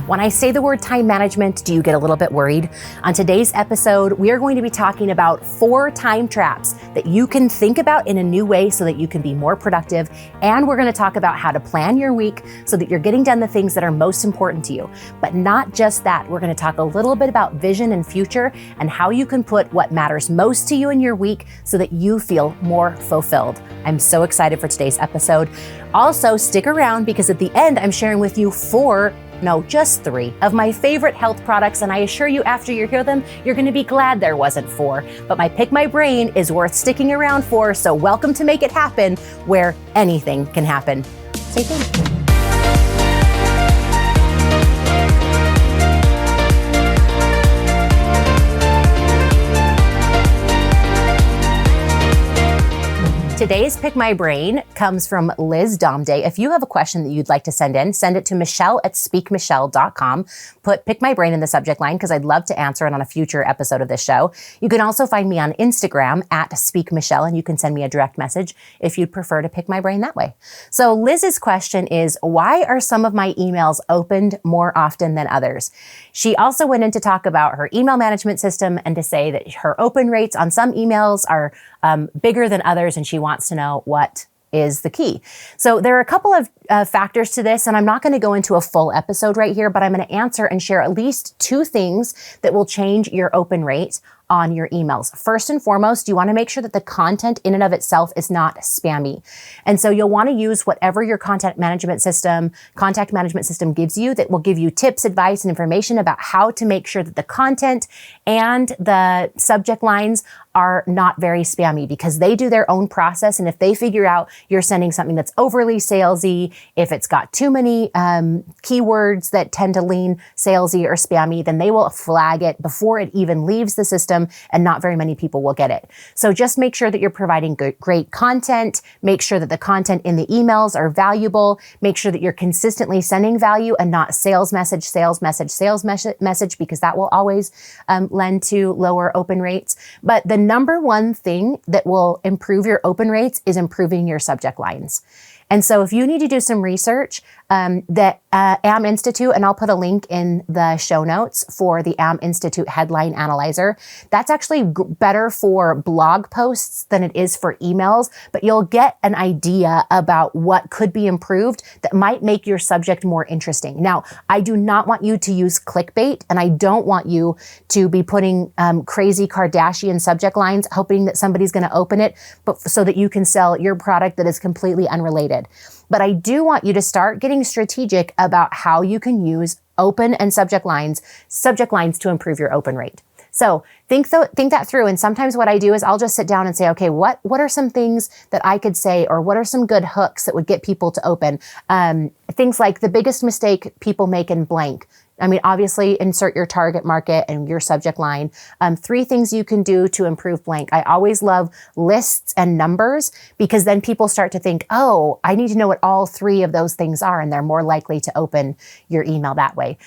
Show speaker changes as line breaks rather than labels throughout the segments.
When I say the word time management, do you get a little bit worried? On today's episode, we are going to be talking about 4 time traps that you can think about in a new way so that you can be more productive. And we're going to talk about how to plan your week so that you're getting done the things that are most important to you. But not just that, we're going to talk a little bit about vision and future and how you can put what matters most to you in your week so that you feel more fulfilled. I'm so excited for today's episode. Also, stick around because at the end, I'm sharing with you just 3 of my favorite health products. And I assure you, after you hear them, you're going to be glad there wasn't 4. But my Pick My Brain is worth sticking around for. So welcome to Make It Happen, where anything can happen. Stay tuned. Today's Pick My Brain comes from Liz Domday. If you have a question that you'd like to send in, send it to michelle@speakmichelle.com. Put Pick My Brain in the subject line because I'd love to answer it on a future episode of this show. You can also find me on Instagram @speakmichelle, and you can send me a direct message if you'd prefer to pick my brain that way. So Liz's question is, why are some of my emails opened more often than others? She also went in to talk about her email management system and to say that her open rates on some emails are bigger than others, and she wants to know what is the key. So there are a couple of factors to this, and I'm not going to go into a full episode right here, but I'm going to answer and share at least 2 things that will change your open rate on your emails. First and foremost, you want to make sure that the content in and of itself is not spammy. And so you'll want to use whatever your contact management system gives you that will give you tips, advice, and information about how to make sure that the content and the subject lines are not very spammy, because they do their own process. And if they figure out you're sending something that's overly salesy, if it's got too many keywords that tend to lean salesy or spammy, then they will flag it before it even leaves the system, and not very many people will get it. So just make sure that you're providing great content. Make sure that the content in the emails are valuable. Make sure that you're consistently sending value and not sales message, because that will always lend to lower open rates. But the number one thing that will improve your open rates is improving your subject lines. And so if you need to do some research, the AM Institute, and I'll put a link in the show notes for the AM Institute Headline Analyzer. That's actually better for blog posts than it is for emails, but you'll get an idea about what could be improved that might make your subject more interesting. Now, I do not want you to use clickbait, and I don't want you to be putting crazy Kardashian subject lines, hoping that somebody's going to open it, but so that you can sell your product that is completely unrelated. But I do want you to start getting strategic about how you can use open and subject lines to improve your open rate. So think that through. And sometimes what I do is I'll just sit down and say, okay, what are some things that I could say, or what are some good hooks that would get people to open? Things like the biggest mistake people make in blank. I mean, obviously insert your target market and your subject line. 3 things you can do to improve blank. I always love lists and numbers, because then people start to think, oh, I need to know what all 3 of those things are, and they're more likely to open your email that way.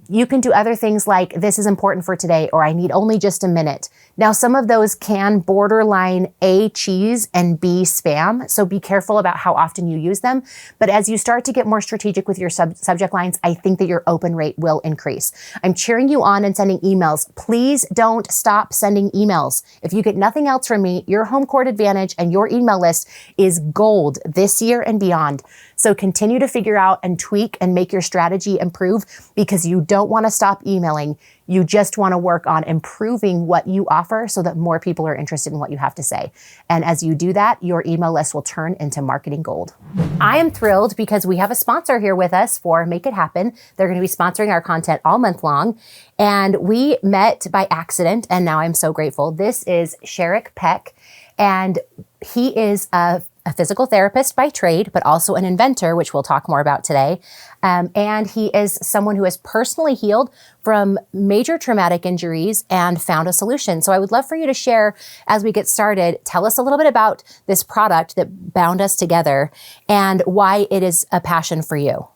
You can do other things like, this is important for today, or I need only just a minute. Now, some of those can borderline A, cheese, and B, spam. So be careful about how often you use them. But as you start to get more strategic with your subject lines, I think that your open rate will increase. I'm cheering you on and sending emails. Please don't stop sending emails. If you get nothing else from me, your home court advantage and your email list is gold this year and beyond. So continue to figure out and tweak and make your strategy improve, because you don't want to stop emailing. You just want to work on improving what you offer so that more people are interested in what you have to say. And as you do that, your email list will turn into marketing gold. I am thrilled because we have a sponsor here with us for Make It Happen. They're going to be sponsoring our content all month long. And we met by accident, and now I'm so grateful. This is Sherrick Peck, and he is a physical therapist by trade, but also an inventor, which we'll talk more about today. And he is someone who has personally healed from major traumatic injuries and found a solution. So I would love for you to share, as we get started, tell us a little bit about this product that bound us together and why it is a passion for you.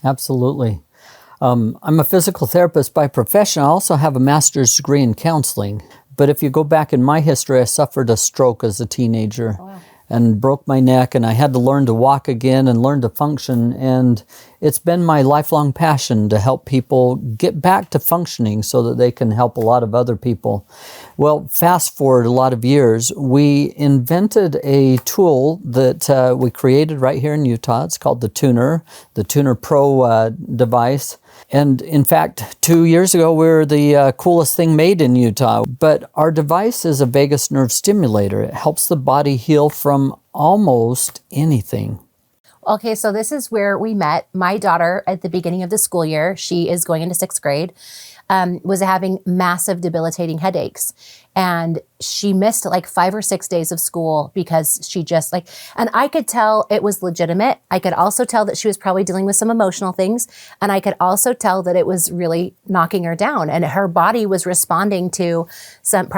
Absolutely. I'm a physical therapist by profession. I also have a master's degree in counseling. But if you go back in my history, I suffered a stroke as a teenager. Oh, wow. And broke my neck, and I had to learn to walk again and learn to function. And it's been my lifelong passion to help people get back to functioning so that they can help a lot of other people. Well, fast forward a lot of years, we invented a tool that we created right here in Utah. It's called the Tuner Pro device. And in fact, 2 years ago, we were the coolest thing made in Utah. But our device is a vagus nerve stimulator. It helps the body heal from almost anything.
Okay, so this is where we met. My daughter, at the beginning of the school year, she is going into 6th grade, was having massive debilitating headaches. And she missed like 5 or 6 days of school because she just and I could tell it was legitimate. I could also tell that she was probably dealing with some emotional things. And I could also tell that it was really knocking her down, and her body was responding to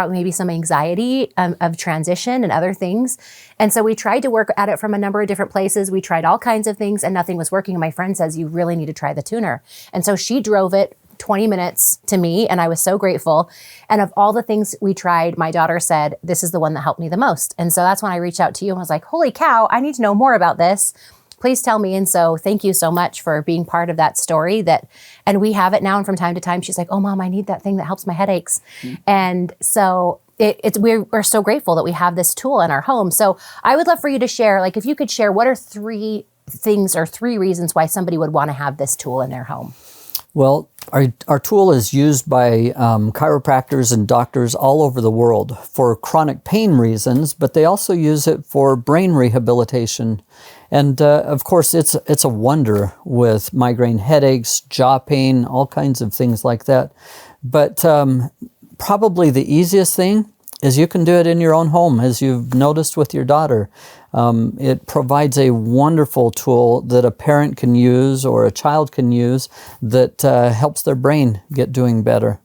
maybe some anxiety of transition and other things. And so we tried to work at it from a number of different places. We tried all kinds of things and nothing was working. And my friend says, you really need to try the Tuner. And so she drove it 20 minutes to me, and I was so grateful. And of all the things we tried, my daughter said, this is the one that helped me the most. And so that's when I reached out to you and was like, holy cow, I need to know more about this. Please tell me. And so thank you so much for being part of that story. And we have it now. And from time to time, she's like, oh, Mom, I need that thing that helps my headaches. Mm-hmm. And so we're so grateful that we have this tool in our home. So I would love for you to share, if you could share, what are 3 things or 3 reasons why somebody would want to have this tool in their home?
Well, our tool is used by chiropractors and doctors all over the world for chronic pain reasons, but they also use it for brain rehabilitation. And of course, it's a wonder with migraine headaches, jaw pain, all kinds of things like that. But probably the easiest thing is you can do it in your own home, as you've noticed with your daughter. It provides a wonderful tool that a parent can use or a child can use that helps their brain get doing better.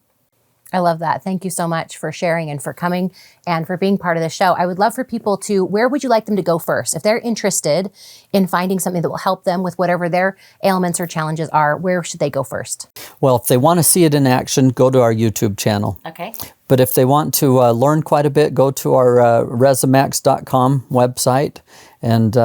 I love that. Thank you so much for sharing and for coming and for being part of the show. I would love for people where would you like them to go first? If they're interested in finding something that will help them with whatever their ailments or challenges are, where should they go first?
Well, if they want to see it in action, go to our YouTube channel.
Okay.
But if they want to learn quite a bit, go to our resimax.com website. And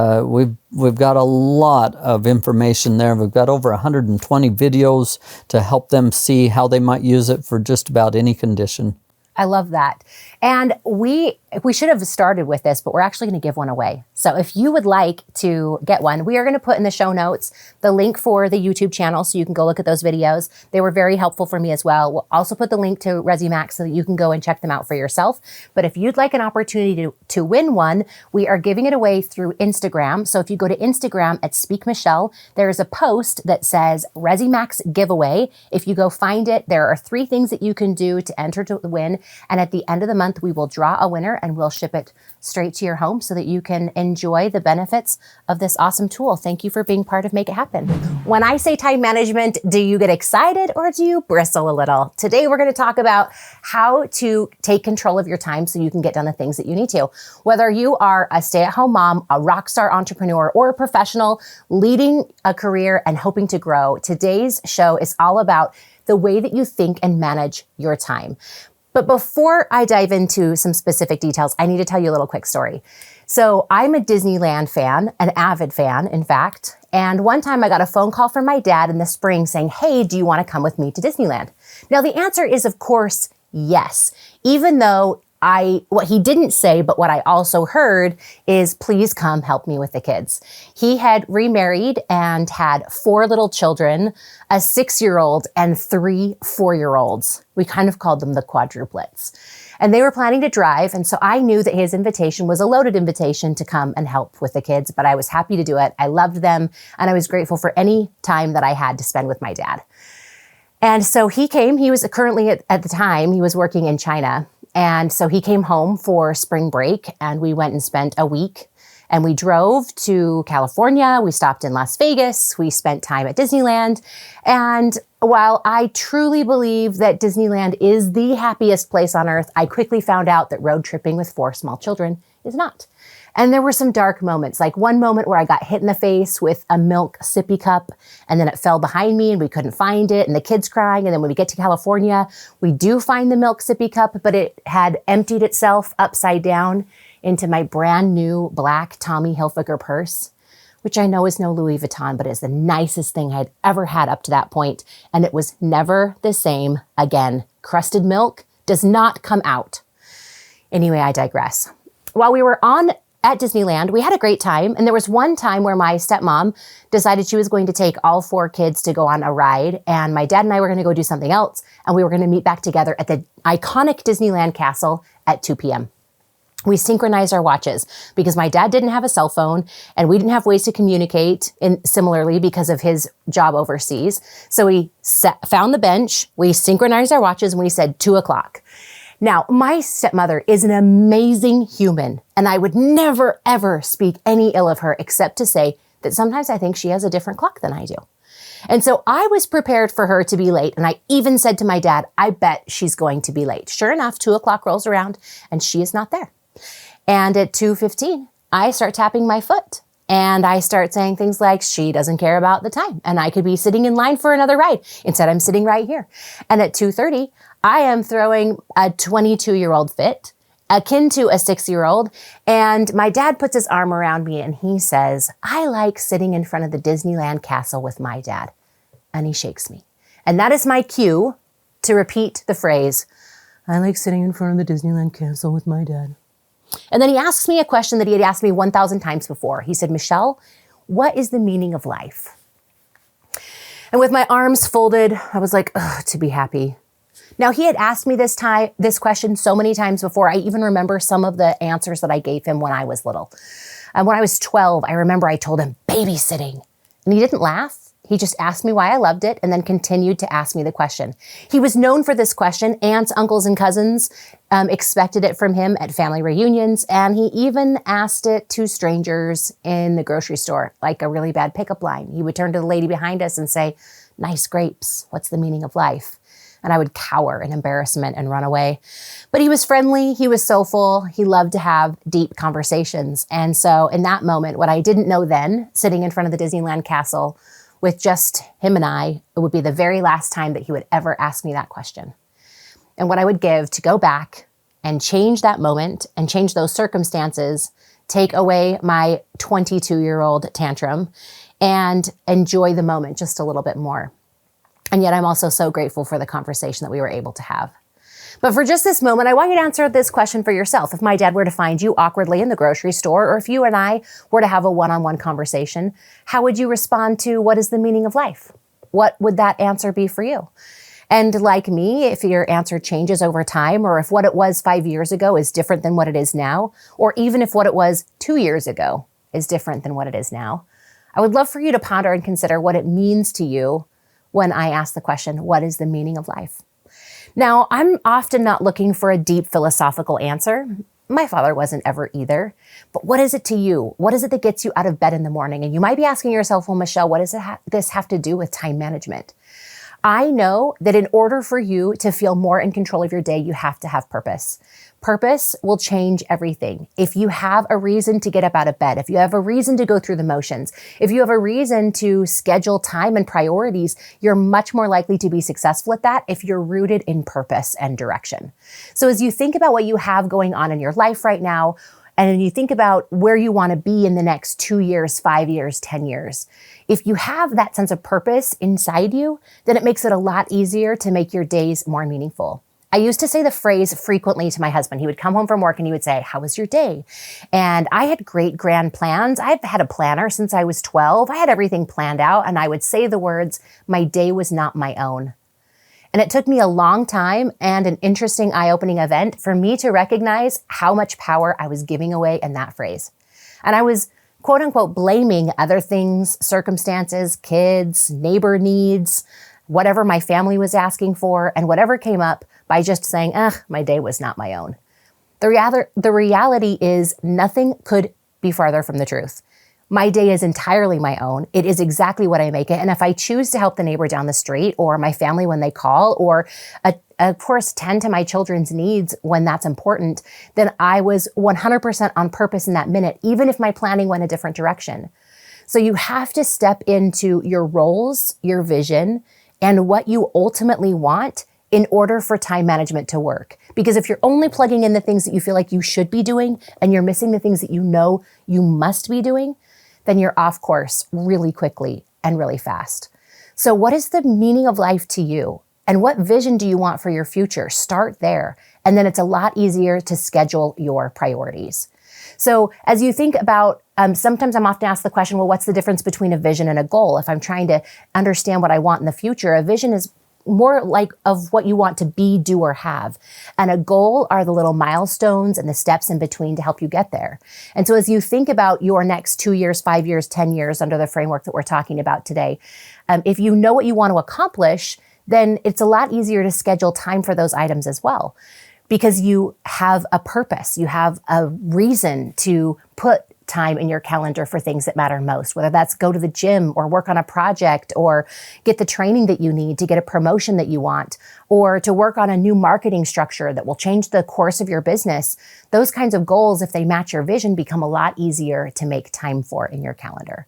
we've got a lot of information there. We've got over 120 videos to help them see how they might use it for just about any condition.
I love that. And we should have started with this, but we're actually going to give one away. So if you would like to get one, we are going to put in the show notes the link for the YouTube channel so you can go look at those videos. They were very helpful for me as well. We'll also put the link to ResiMax so that you can go and check them out for yourself. But if you'd like an opportunity to win one, we are giving it away through Instagram. So if you go to Instagram at Speak Michelle, there is a post that says ResiMax giveaway. If you go find it, there are 3 things that you can do to enter to win. And at the end of the month, we will draw a winner and we'll ship it straight to your home so that you can enjoy the benefits of this awesome tool. Thank you for being part of Make It Happen. When I say time management, do you get excited or do you bristle a little? Today, we're going to talk about how to take control of your time so you can get done the things that you need to. Whether you are a stay-at-home mom, a rock star entrepreneur, or a professional leading a career and hoping to grow, today's show is all about the way that you think and manage your time. But before I dive into some specific details, I need to tell you a little quick story. So I'm a Disneyland fan, an avid fan, in fact. And one time I got a phone call from my dad in the spring saying, hey, do you want to come with me to Disneyland? Now, the answer is, of course, yes. Even though what he didn't say, but what I also heard is, please come help me with the kids. He had remarried and had 4 little children, a 6-year-old and 3 4-year-olds. We kind of called them the quadruplets. And they were planning to drive. And so I knew that his invitation was a loaded invitation to come and help with the kids, but I was happy to do it. I loved them. And I was grateful for any time that I had to spend with my dad. And so he came. He was currently at the time, he was working in China. And so he came home for spring break and we went and spent a week and we drove to California. We stopped in Las Vegas. We spent time at Disneyland. And while I truly believe that Disneyland is the happiest place on earth, I quickly found out that road tripping with 4 small children is not. And there were some dark moments, like one moment where I got hit in the face with a milk sippy cup and then it fell behind me and we couldn't find it and the kids crying. And then when we get to California, we do find the milk sippy cup, but it had emptied itself upside down into my brand new black Tommy Hilfiger purse. which I know is no Louis Vuitton, but is the nicest thing I'd ever had up to that point, and it was never the same again. Crusted milk does not come out. Anyway, I digress. While we were at Disneyland, we had a great time, and there was one time where my stepmom decided she was going to take all 4 kids to go on a ride, and my dad and I were going to go do something else, and we were going to meet back together at the iconic Disneyland castle at 2 p.m. We synchronized our watches because my dad didn't have a cell phone and we didn't have ways to communicate similarly because of his job overseas. So we found the bench, we synchronized our watches, and we said 2 o'clock. Now, my stepmother is an amazing human, and I would never, ever speak any ill of her except to say that sometimes I think she has a different clock than I do. And so I was prepared for her to be late, and I even said to my dad, I bet she's going to be late. Sure enough, 2 o'clock rolls around, and she is not there. And at 2:15, I start tapping my foot and I start saying things like, she doesn't care about the time and I could be sitting in line for another ride. Instead, I'm sitting right here. And at 2:30, I am throwing a 22-year-old fit akin to a 6-year-old. And my dad puts his arm around me and he says, I like sitting in front of the Disneyland castle with my dad. And he shakes me. And that is my cue to repeat the phrase, I like sitting in front of the Disneyland castle with my dad. And then he asks me a question that he had asked me 1,000 times before. He said, Michelle, what is the meaning of life? And with my arms folded, I was like, to be happy. Now, he had asked me this question so many times before. I even remember some of the answers that I gave him when I was little. And when I was 12, I remember I told him babysitting. And he didn't laugh. He just asked me why I loved it and then continued to ask me the question. He was known for this question. Aunts, uncles, and cousins expected it from him at family reunions. And he even asked it to strangers in the grocery store, like a really bad pickup line. He would turn to the lady behind us and say, nice grapes. What's the meaning of life? And I would cower in embarrassment and run away. But he was friendly. He was soulful. He loved to have deep conversations. And so in that moment, what I didn't know then, sitting in front of the Disneyland castle with just him and I, it would be the very last time that he would ever ask me that question. And what I would give to go back and change that moment and change those circumstances, take away my 22-year-old tantrum and enjoy the moment just a little bit more. And yet I'm also so grateful for the conversation that we were able to have. But for just this moment, I want you to answer this question for yourself. If my dad were to find you awkwardly in the grocery store, or if you and I were to have a one-on-one conversation, how would you respond to what is the meaning of life? What would that answer be for you? And like me, if your answer changes over time, or if what it was 5 years ago is different than what it is now, or even if what it was 2 years ago is different than what it is now, I would love for you to ponder and consider what it means to you when I ask the question, what is the meaning of life? Now, I'm often not looking for a deep philosophical answer. My father wasn't ever either. But what is it to you? What is it that gets you out of bed in the morning? And you might be asking yourself, well, Michelle, what does this have to do with time management? I know that in order for you to feel more in control of your day, you have to have purpose. Purpose will change everything. If you have a reason to get up out of bed, if you have a reason to go through the motions, if you have a reason to schedule time and priorities, you're much more likely to be successful at that if you're rooted in purpose and direction. So as you think about what you have going on in your life right now, and you think about where you want to be in the next 2 years, 5 years, 10 years, if you have that sense of purpose inside you, then it makes it a lot easier to make your days more meaningful. I used to say the phrase frequently to my husband. He would come home from work and he would say, how was your day? And I had great grand plans. I've had a planner since I was 12. I had everything planned out and I would say the words, my day was not my own. And it took me a long time and an interesting eye-opening event for me to recognize how much power I was giving away in that phrase. And I was quote unquote blaming other things, circumstances, kids, neighbor needs, whatever my family was asking for, and whatever came up by just saying, my day was not my own. The reality is nothing could be farther from the truth. My day is entirely my own. It is exactly what I make it. And if I choose to help the neighbor down the street or my family when they call, or of course, tend to my children's needs when that's important, then I was 100% on purpose in that minute, even if my planning went a different direction. So you have to step into your roles, your vision, and what you ultimately want in order for time management to work. Because if you're only plugging in the things that you feel like you should be doing and you're missing the things that you know you must be doing, then you're off course really quickly and really fast. So what is the meaning of life to you? And what vision do you want for your future? Start there. And then it's a lot easier to schedule your priorities. So as you think about, sometimes I'm often asked the question, well, what's the difference between a vision and a goal? If I'm trying to understand what I want in the future, a vision is more like of what you want to be, do, or have. And a goal are the little milestones and the steps in between to help you get there. And so as you think about your next 2 years, 5 years, 10 years under the framework that we're talking about today, if you know what you want to accomplish, then it's a lot easier to schedule time for those items as well. Because you have a purpose, you have a reason to put time in your calendar for things that matter most, whether that's go to the gym or work on a project or get the training that you need to get a promotion that you want, or to work on a new marketing structure that will change the course of your business. Those kinds of goals, if they match your vision, become a lot easier to make time for in your calendar.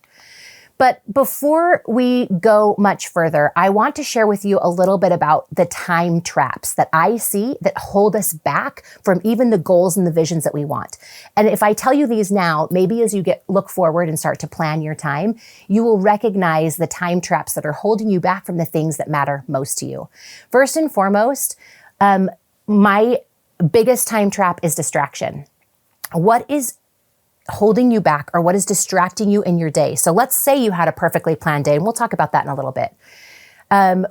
But before we go much further, I want to share with you a little bit about the time traps that I see that hold us back from even the goals and the visions that we want. And if I tell you these now, maybe as you look forward and start to plan your time, you will recognize the time traps that are holding you back from the things that matter most to you. First and foremost, my biggest time trap is distraction. What is holding you back, or what is distracting you in your day? So let's say you had a perfectly planned day, and we'll talk about that in a little bit.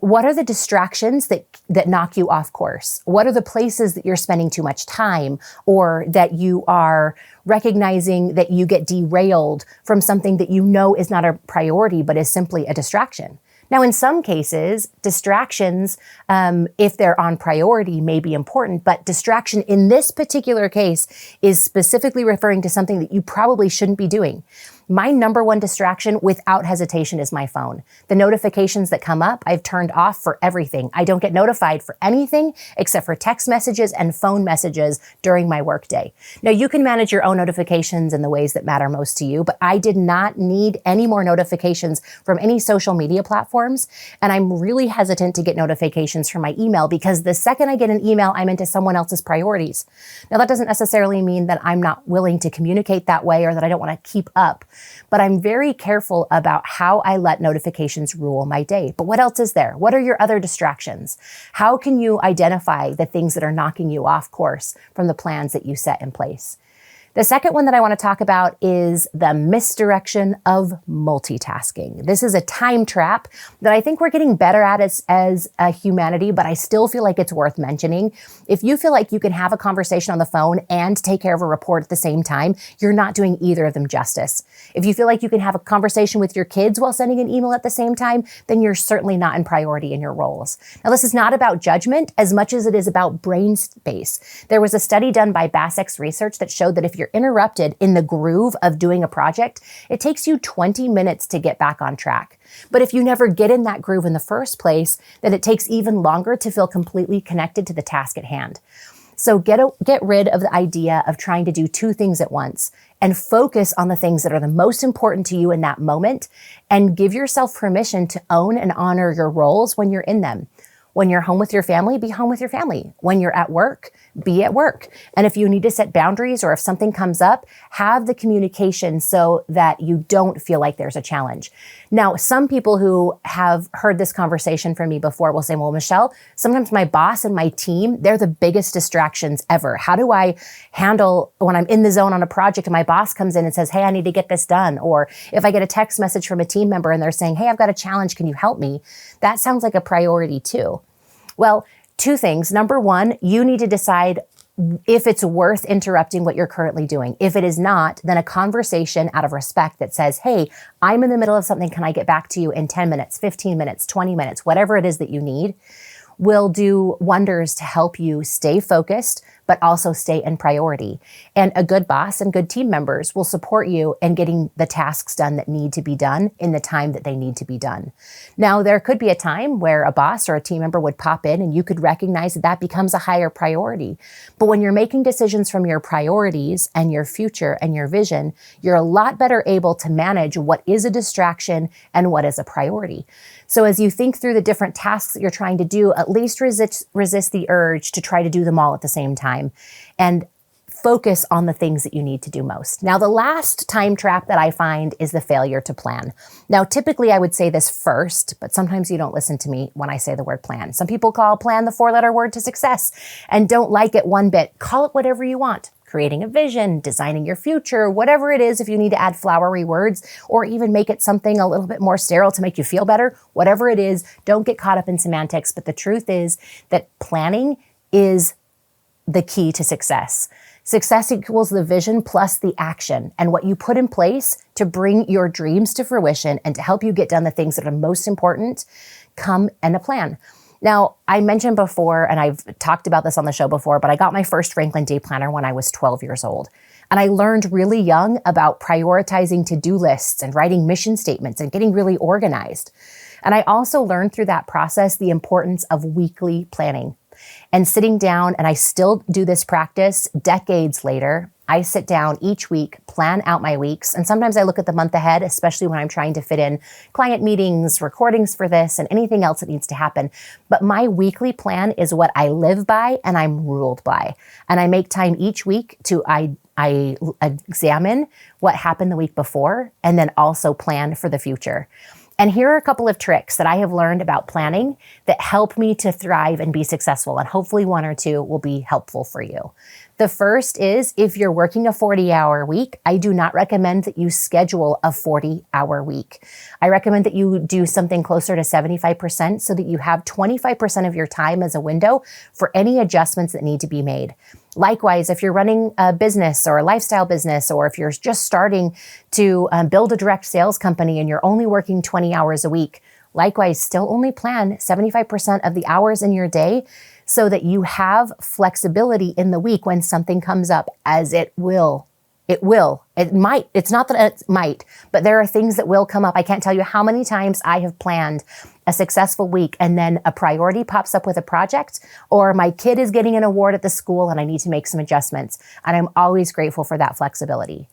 What are the distractions that knock you off course? What are the places that you're spending too much time, or that you are recognizing that you get derailed from something that you know is not a priority, but is simply a distraction? Now, in some cases, distractions, if they're on priority, may be important, but distraction in this particular case is specifically referring to something that you probably shouldn't be doing. My number one distraction without hesitation is my phone. The notifications that come up, I've turned off for everything. I don't get notified for anything except for text messages and phone messages during my workday. Now, you can manage your own notifications in the ways that matter most to you, but I did not need any more notifications from any social media platforms. And I'm really hesitant to get notifications from my email, because the second I get an email, I'm into someone else's priorities. Now, that doesn't necessarily mean that I'm not willing to communicate that way or that I don't want to keep up. But I'm very careful about how I let notifications rule my day. But what else is there? What are your other distractions? How can you identify the things that are knocking you off course from the plans that you set in place? The second one that I want to talk about is the misdirection of multitasking. This is a time trap that I think we're getting better at as a humanity, but I still feel like it's worth mentioning. If you feel like you can have a conversation on the phone and take care of a report at the same time, you're not doing either of them justice. If you feel like you can have a conversation with your kids while sending an email at the same time, then you're certainly not in priority in your roles. Now, this is not about judgment as much as it is about brain space. There was a study done by BASX Research that showed that if you're interrupted in the groove of doing a project, it takes you 20 minutes to get back on track. But if you never get in that groove in the first place, then it takes even longer to feel completely connected to the task at hand. So get rid of the idea of trying to do two things at once and focus on the things that are the most important to you in that moment, and give yourself permission to own and honor your roles when you're in them. When you're home with your family, be home with your family. When you're at work, be at work. And if you need to set boundaries, or if something comes up, have the communication so that you don't feel like there's a challenge. Now, some people who have heard this conversation from me before will say, well, Michelle, sometimes my boss and my team, they're the biggest distractions ever. How do I handle when I'm in the zone on a project and my boss comes in and says, hey, I need to get this done? Or if I get a text message from a team member and they're saying, hey, I've got a challenge, can you help me? That sounds like a priority too. Well, two things. Number one, you need to decide if it's worth interrupting what you're currently doing. If it is not, then a conversation out of respect that says, hey, I'm in the middle of something. Can I get back to you in 10 minutes, 15 minutes, 20 minutes, whatever it is that you need, will do wonders to help you stay focused, but also stay in priority. And a good boss and good team members will support you in getting the tasks done that need to be done in the time that they need to be done. Now, there could be a time where a boss or a team member would pop in and you could recognize that that becomes a higher priority. But when you're making decisions from your priorities and your future and your vision, you're a lot better able to manage what is a distraction and what is a priority. So as you think through the different tasks that you're trying to do, at least resist the urge to try to do them all at the same time. And focus on the things that you need to do most. Now, the last time trap that I find is the failure to plan. Now, typically I would say this first, but sometimes you don't listen to me when I say the word plan. Some people call plan the 4-letter word to success and don't like it one bit. Call it whatever you want. Creating a vision, designing your future, whatever it is, if you need to add flowery words or even make it something a little bit more sterile to make you feel better, whatever it is, don't get caught up in semantics. But the truth is that planning is the key to success. Success equals the vision plus the action and what you put in place to bring your dreams to fruition and to help you get done the things that are most important come in a plan. Now, I mentioned before, and I've talked about this on the show before, but I got my first Franklin Day Planner when I was 12 years old. And I learned really young about prioritizing to-do lists and writing mission statements and getting really organized. And I also learned through that process the importance of weekly planning and sitting down, and I still do this practice decades later. I sit down each week, plan out my weeks, and sometimes I look at the month ahead, especially when I'm trying to fit in client meetings, recordings for this, and anything else that needs to happen. But my weekly plan is what I live by and I'm ruled by. And I make time each week to I examine what happened the week before and then also plan for the future. And here are a couple of tricks that I have learned about planning that help me to thrive and be successful. And hopefully one or two will be helpful for you. The first is if you're working a 40-hour week, I do not recommend that you schedule a 40-hour week. I recommend that you do something closer to 75% so that you have 25% of your time as a window for any adjustments that need to be made. Likewise, if you're running a business or a lifestyle business, or if you're just starting to build a direct sales company and you're only working 20 hours a week, likewise, still only plan 75% of the hours in your day so that you have flexibility in the week when something comes up, as it will. It will. It might. It's not that it might, but there are things that will come up. I can't tell you how many times I have planned a successful week and then a priority pops up with a project, or my kid is getting an award at the school and I need to make some adjustments. And I'm always grateful for that flexibility.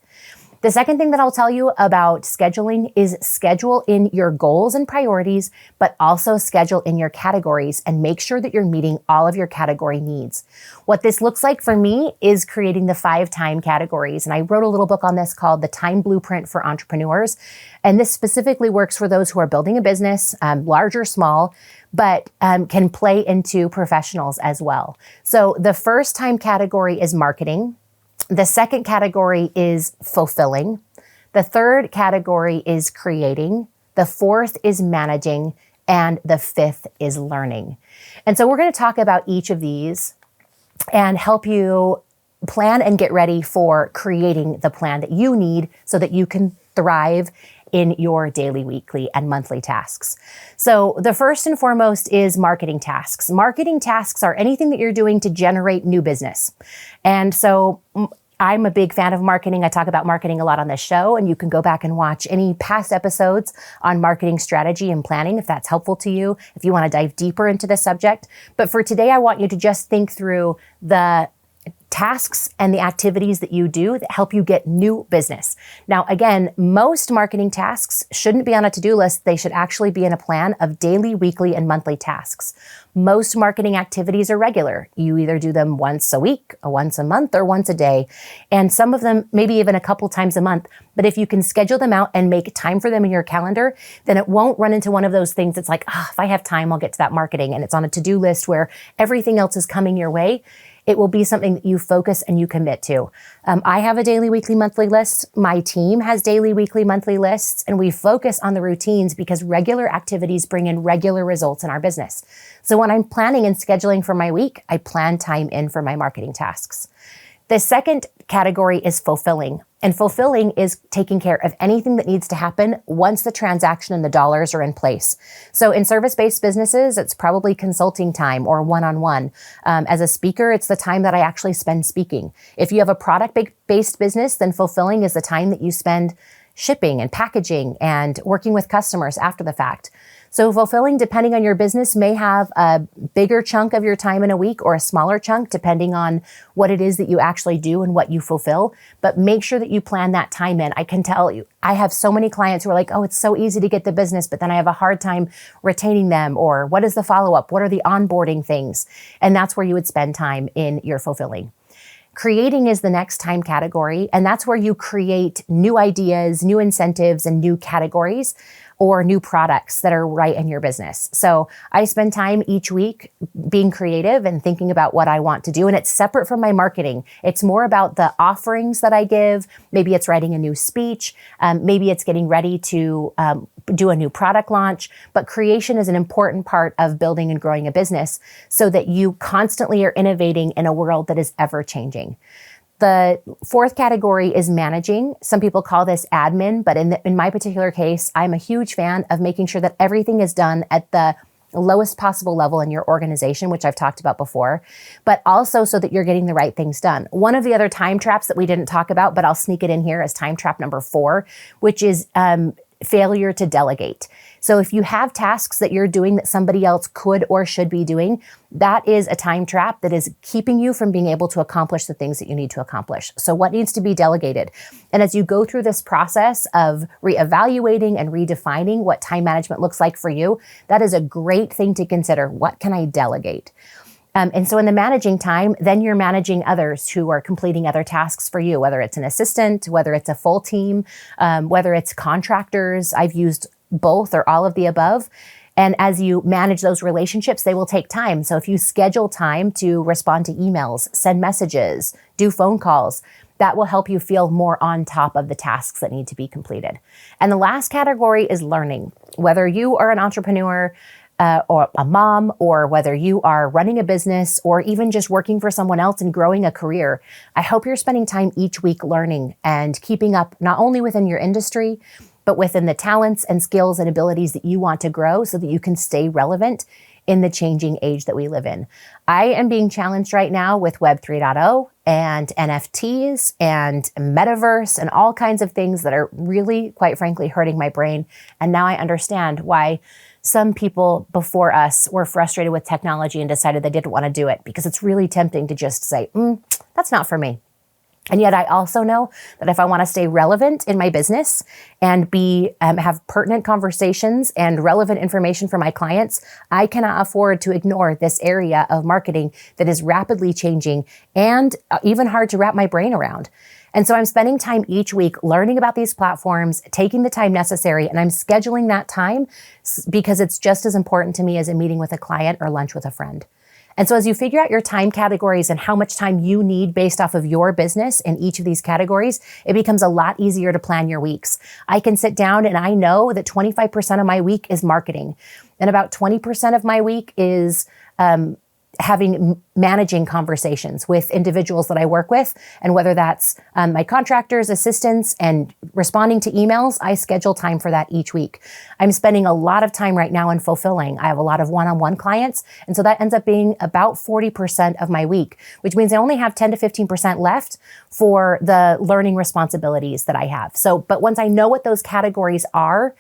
The second thing that I'll tell you about scheduling is schedule in your goals and priorities, but also schedule in your categories and make sure that you're meeting all of your category needs. What this looks like for me is creating the 5 time categories. And I wrote a little book on this called The Time Blueprint for Entrepreneurs. And this specifically works for those who are building a business, large or small, but can play into professionals as well. So the first time category is marketing. The second category is fulfilling. The third category is creating. The fourth is managing. And the fifth is learning. And so we're going to talk about each of these and help you plan and get ready for creating the plan that you need so that you can thrive in your daily, weekly, and monthly tasks. So the first and foremost is marketing tasks. Marketing tasks are anything that you're doing to generate new business. And so I'm a big fan of marketing. I talk about marketing a lot on this show, and you can go back and watch any past episodes on marketing strategy and planning if that's helpful to you, if you want to dive deeper into the subject. But for today, I want you to just think through the tasks and the activities that you do that help you get new business. Now, again, most marketing tasks shouldn't be on a to-do list. They should actually be in a plan of daily, weekly, and monthly tasks. Most marketing activities are regular. You either do them once a week, once a month, or once a day. And some of them, maybe even a couple times a month. But if you can schedule them out and make time for them in your calendar, then it won't run into one of those things. It's like, if I have time, I'll get to that marketing. And it's on a to-do list where everything else is coming your way. It will be something that you focus and you commit to. I have a daily, weekly, monthly list. My team has daily, weekly, monthly lists, and we focus on the routines because regular activities bring in regular results in our business. So when I'm planning and scheduling for my week, I plan time in for my marketing tasks. The second category is fulfilling. And fulfilling is taking care of anything that needs to happen once the transaction and the dollars are in place. So in service-based businesses, it's probably consulting time or one-on-one. As a speaker, it's the time that I actually spend speaking. If you have a product-based business, then fulfilling is the time that you spend shipping and packaging and working with customers after the fact. So fulfilling, depending on your business, may have a bigger chunk of your time in a week or a smaller chunk, depending on what it is that you actually do and what you fulfill. But make sure that you plan that time in. I can tell you, I have so many clients who are like, it's so easy to get the business, but then I have a hard time retaining them. Or what is the follow-up? What are the onboarding things? And that's where you would spend time in your fulfilling. Creating is the next time category, and that's where you create new ideas, new incentives, and new categories or new products that are right in your business. So I spend time each week being creative and thinking about what I want to do. And it's separate from my marketing. It's more about the offerings that I give. Maybe it's writing a new speech. Maybe it's getting ready to do a new product launch. But creation is an important part of building and growing a business so that you constantly are innovating in a world that is ever changing. The fourth category is managing. Some people call this admin, but in my particular case, I'm a huge fan of making sure that everything is done at the lowest possible level in your organization, which I've talked about before, but also so that you're getting the right things done. One of the other time traps that we didn't talk about, but I'll sneak it in here as time trap number 4, which is failure to delegate. So if you have tasks that you're doing that somebody else could or should be doing, that is a time trap that is keeping you from being able to accomplish the things that you need to accomplish. So what needs to be delegated? And as you go through this process of reevaluating and redefining what time management looks like for you, that is a great thing to consider. What can I delegate? And so in the managing time, then you're managing others who are completing other tasks for you, whether it's an assistant, whether it's a full team, whether it's contractors. I've used both or all of the above. And as you manage those relationships, they will take time. So if you schedule time to respond to emails, send messages, do phone calls, that will help you feel more on top of the tasks that need to be completed. And the last category is learning. Whether you are an entrepreneur, or a mom, or whether you are running a business or even just working for someone else and growing a career, I hope you're spending time each week learning and keeping up not only within your industry, but within the talents and skills and abilities that you want to grow so that you can stay relevant in the changing age that we live in. I am being challenged right now with Web 3.0 and NFTs and metaverse and all kinds of things that are really, quite frankly, hurting my brain. And now I understand why some people before us were frustrated with technology and decided they didn't want to do it, because it's really tempting to just say, that's not for me. And yet I also know that if I want to stay relevant in my business and have pertinent conversations and relevant information for my clients, I cannot afford to ignore this area of marketing that is rapidly changing and even hard to wrap my brain around. And so I'm spending time each week learning about these platforms, taking the time necessary, and I'm scheduling that time because it's just as important to me as a meeting with a client or lunch with a friend. And so as you figure out your time categories and how much time you need based off of your business in each of these categories, it becomes a lot easier to plan your weeks. I can sit down and I know that 25% of my week is marketing, and about 20% of my week is managing conversations with individuals that I work with. And whether that's my contractors, assistants, and responding to emails, I schedule time for that each week. I'm spending a lot of time right now in fulfilling. I have a lot of one-on-one clients. And so that ends up being about 40% of my week, which means I only have 10 to 15% left for the learning responsibilities that I have. So, but once I know what those categories are,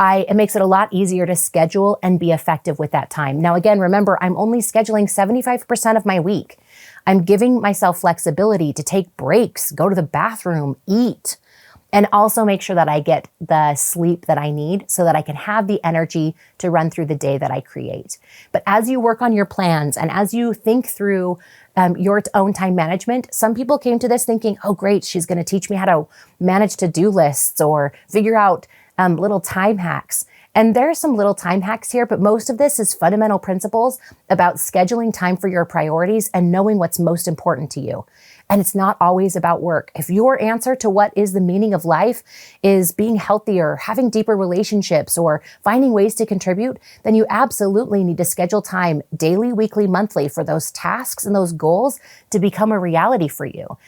it makes it a lot easier to schedule and be effective with that time. Now, again, remember, I'm only scheduling 75% of my week. I'm giving myself flexibility to take breaks, go to the bathroom, eat, and also make sure that I get the sleep that I need so that I can have the energy to run through the day that I create. But as you work on your plans and as you think through your own time management, some people came to this thinking, oh, great, she's going to teach me how to manage to-do lists or figure out little time hacks. And there are some little time hacks here, but most of this is fundamental principles about scheduling time for your priorities and knowing what's most important to you. And it's not always about work. If your answer to what is the meaning of life is being healthier, having deeper relationships, or finding ways to contribute, then you absolutely need to schedule time daily, weekly, monthly for those tasks and those goals to become a reality for you.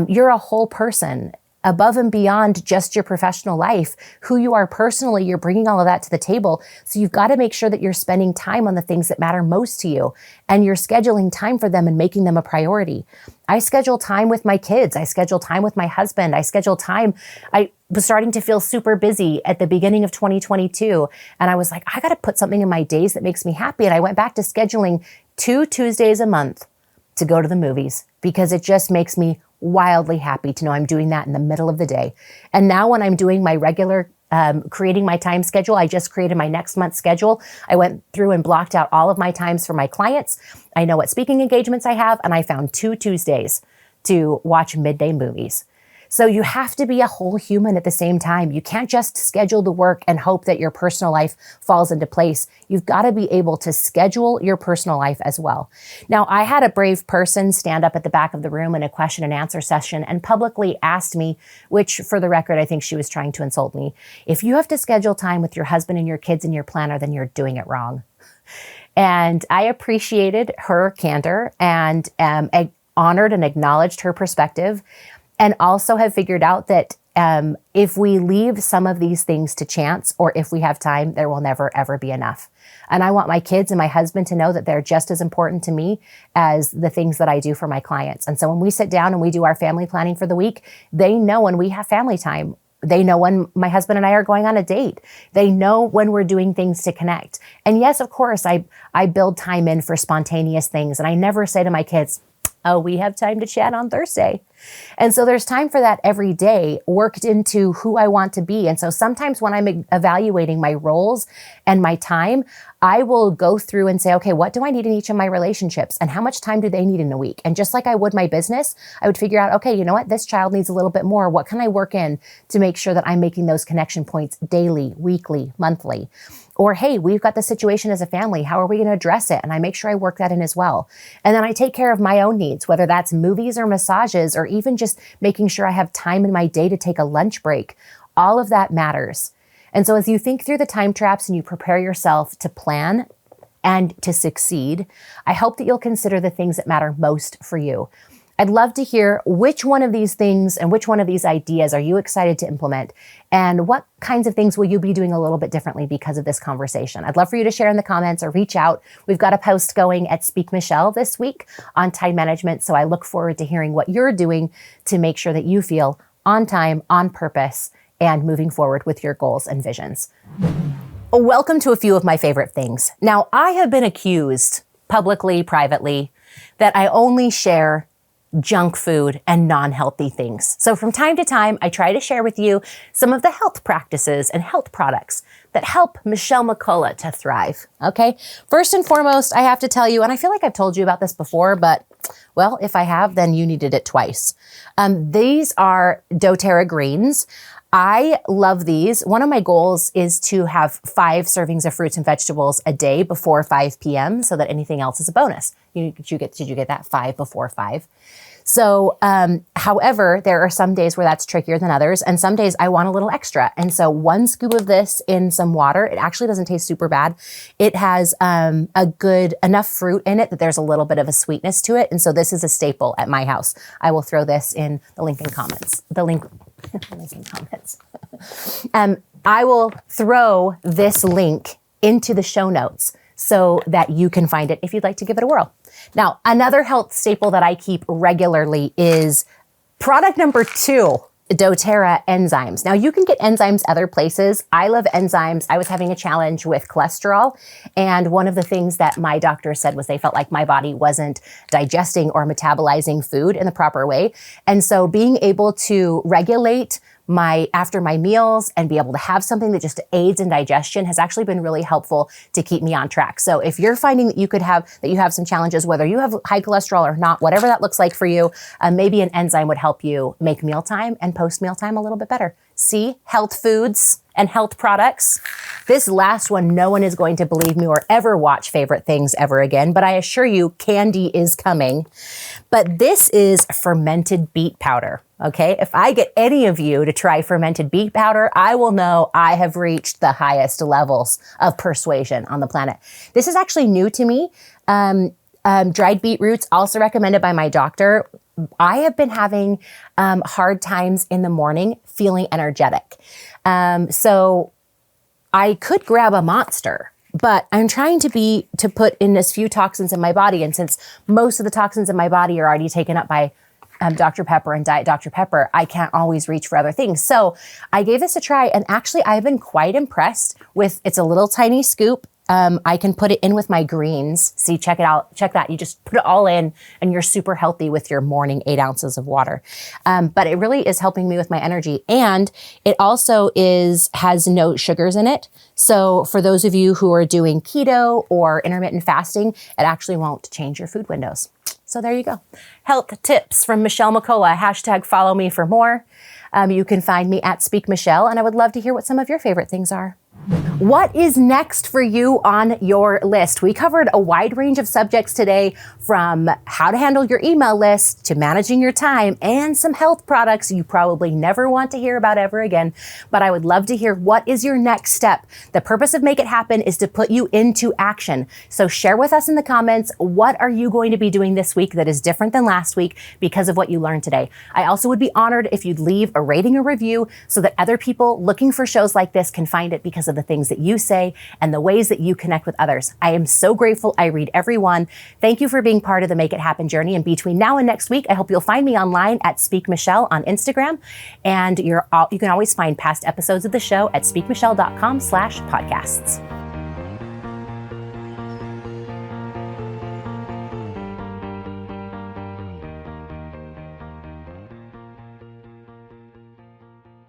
You're a whole person. Above and beyond just your professional life, who you are personally, you're bringing all of that to the table. So you've got to make sure that you're spending time on the things that matter most to you, and you're scheduling time for them and making them a priority. I schedule time with my kids. I schedule time with my husband. I schedule time. I was starting to feel super busy at the beginning of 2022. And I was like, I got to put something in my days that makes me happy. And I went back to scheduling 2 Tuesdays a month to go to the movies because it just makes me wildly happy to know I'm doing that in the middle of the day. And now when I'm doing my regular creating my time schedule, I just created my next month's schedule. I went through and blocked out all of my times for my clients. I know what speaking engagements I have, and I found 2 Tuesdays to watch midday movies. So you have to be a whole human at the same time. You can't just schedule the work and hope that your personal life falls into place. You've got to be able to schedule your personal life as well. Now, I had a brave person stand up at the back of the room in a question and answer session and publicly asked me, which for the record, I think she was trying to insult me, if you have to schedule time with your husband and your kids in your planner, then you're doing it wrong. And I appreciated her candor and honored and acknowledged her perspective, and also have figured out that if we leave some of these things to chance, or if we have time, there will never, ever be enough. And I want my kids and my husband to know that they're just as important to me as the things that I do for my clients. And so when we sit down and we do our family planning for the week, they know when we have family time. They know when my husband and I are going on a date. They know when we're doing things to connect. And yes, of course, I build time in for spontaneous things. And I never say to my kids, oh, we have time to chat on Thursday. And so there's time for that every day worked into who I want to be. And so sometimes when I'm evaluating my roles and my time, I will go through and say, okay, what do I need in each of my relationships? And how much time do they need in a week? And just like I would my business, I would figure out, okay, you know what? This child needs a little bit more. What can I work in to make sure that I'm making those connection points daily, weekly, monthly? Or, hey, we've got the situation as a family. How are we going to address it? And I make sure I work that in as well. And then I take care of my own needs, whether that's movies or massages, or even just making sure I have time in my day to take a lunch break. All of that matters. And so as you think through the time traps and you prepare yourself to plan and to succeed, I hope that you'll consider the things that matter most for you. I'd love to hear which one of these things and which one of these ideas are you excited to implement, and what kinds of things will you be doing a little bit differently because of this conversation. I'd love for you to share in the comments or reach out. We've got a post going at Speak Michelle this week on time management, so I look forward to hearing what you're doing to make sure that you feel on time, on purpose, and moving forward with your goals and visions. Welcome to a few of my favorite things. Now, I have been accused publicly, privately, that I only share junk food and non-healthy things. So from time to time, I try to share with you some of the health practices and health products that help Michelle McCullough to thrive. Okay. First and foremost, I have to tell you, and I feel like I've told you about this before, but well, if I have, then you needed it twice. These are doTERRA greens. I love these. One of my goals is to have 5 servings of fruits and vegetables a day before 5 p.m. so that anything else is a bonus. Did you get that 5 before 5? So, however, there are some days where that's trickier than others, and some days I want a little extra. And so 1 scoop of this in some water, it actually doesn't taste super bad. It has enough fruit in it that there's a little bit of a sweetness to it. And so this is a staple at my house. I will throw this in the link in comments. I will throw this link into the show notes so that you can find it if you'd like to give it a whirl. Now, another health staple that I keep regularly is product number 2, doTERRA enzymes. Now, you can get enzymes other places. I love enzymes. I was having a challenge with cholesterol, and one of the things that my doctor said was they felt like my body wasn't digesting or metabolizing food in the proper way. And so being able to regulate after my meals and be able to have something that just aids in digestion has actually been really helpful to keep me on track. So if you're finding that you have some challenges, whether you have high cholesterol or not, whatever that looks like for you, maybe an enzyme would help you make mealtime and post mealtime a little bit better. See, health foods and health products. This last one, no one is going to believe me or ever watch Favorite Things ever again, but I assure you candy is coming. But this is fermented beet powder. Okay, if I get any of you to try fermented beet powder, I will know I have reached the highest levels of persuasion on the planet. This is actually new to me. Dried beetroots, also recommended by my doctor. I have been having hard times in the morning feeling energetic. So I could grab a Monster, but I'm trying to put in as few toxins in my body. And since most of the toxins in my body are already taken up by Dr. Pepper and Diet Dr. Pepper, I can't always reach for other things. So I gave this a try, and actually I've been quite impressed with, it's a little tiny scoop. I can put it in with my greens. See, check it out. Check that. You just put it all in and you're super healthy with your morning 8 ounces of water. But it really is helping me with my energy. And it also has no sugars in it. So for those of you who are doing keto or intermittent fasting, it actually won't change your food windows. So there you go. Health tips from Michelle McCullough. Hashtag follow me for more. You can find me at Speak Michelle, and I would love to hear what some of your favorite things are. What is next for you on your list? We covered a wide range of subjects today, from how to handle your email list to managing your time and some health products you probably never want to hear about ever again. But I would love to hear, what is your next step? The purpose of Make It Happen is to put you into action. So share with us in the comments, what are you going to be doing this week that is different than last week because of what you learned today? I also would be honored if you'd leave a rating or review so that other people looking for shows like this can find it because of the things that you say and the ways that you connect with others. I am so grateful. I read every one. Thank you for being part of the Make It Happen journey. And between now and next week, I hope you'll find me online at Speak Michelle on Instagram. And you can always find past episodes of the show at speakmichelle.com/podcasts.